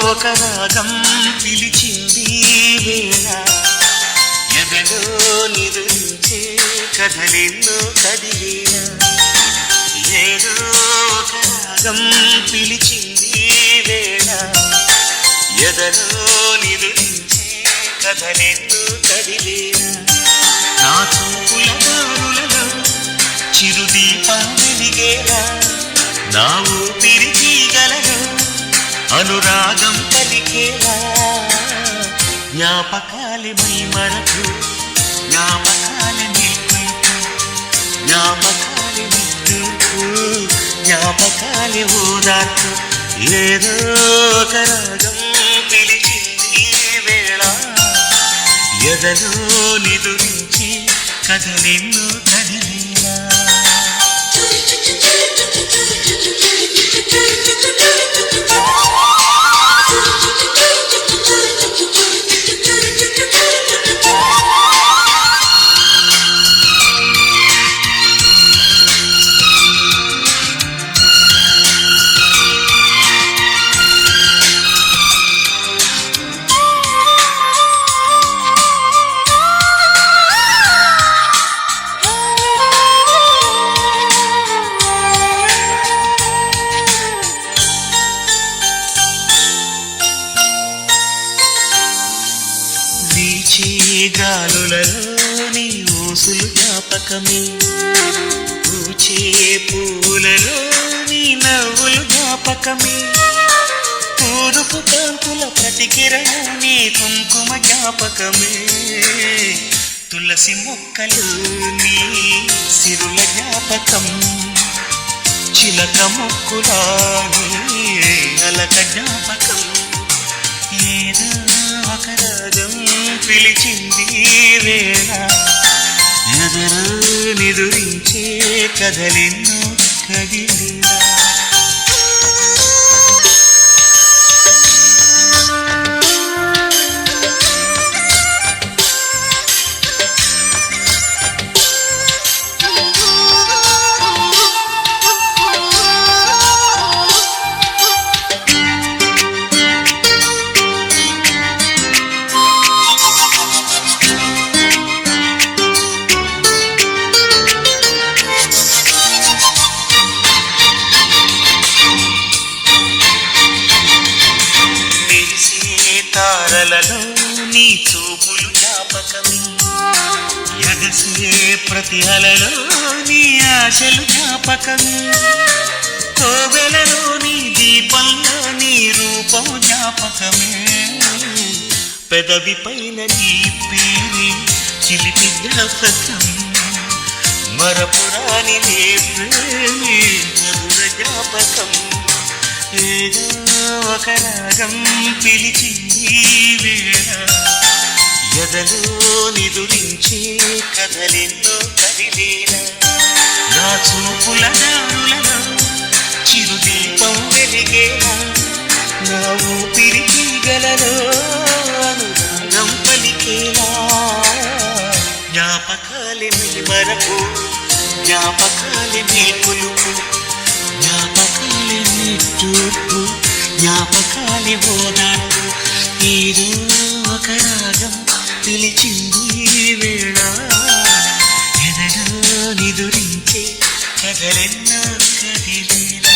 ఒక రాగం పిలిచింది వేళ ఎదలో నిదురించే కథలెన్నో కదిలేనా ఏదో ఒక రాగం పిలిచింది వేళ ఎదలో నిదురించే కథలెన్నో కదిలేనా నా చూపుల దారులలో చిరుదీపం వెలిగేలా నా ఊపిరి తీగలలో అనురాగం కలిగేలా జ్ఞాపకాలే మై మరపు జ్ఞాపకాలే నీకు జ్ఞాపకాలే నీకు జ్ఞాపకాలే ఓదార్పు ఏదో ఒక రాగం పిలిచింది వేళ ఎదలో నిదురించి కథలెన్నో కదిలేలా గాలులలోని ఊసులు జ్ఞాపకమే పూచే పూలలోని నవ్వులు జ్ఞాపకమే తూరుపు కాంతుల ప్రతికిరణి కుంకుమ జ్ఞాపకమే తులసి మొక్కలోని సిరుల జ్ఞాపకం చిలక మొక్కులాని అలక జ్ఞాపకం ఏదో ఒక రాగం పిలిచింది వేళ ఎదురు నిదురించే కథలెన్నో కదిలేలా తారలలో నీ చూపులు జ్ఞాపకమే ఎగసే ప్రతి అలలో నీ ఆశలు జ్ఞాపకమే కోవెలలో నీ దీపంలో నీ రూపం జ్ఞాపకమే పెదవి పైన నీ పేరు చిలిపి జ్ఞాపకం మరపురాని నీ ప్రేమి మధుర జ్ఞాపకం ఏదో ఒక రాగం పిలిచింది వేళ ఎదలో నిదురించే కథలెన్నో కదిలేలా నా చూపుల దారులలో చిరుదీపం వెలిగేలా నా ఊపిరి తీగలలో అనురాగం పలికేలా జ్ఞాపకాలే నీ మరపు జ్ఞాపకాలే నీ కొలుపు జ్ఞాపకాలే నీ చూపు జ్ఞాపకాలే ఓదార్పు ఏదో ఒక రాగం పిలిచింది వేళ ఎదలో నిదురించే కథలెన్నో కదిలేలా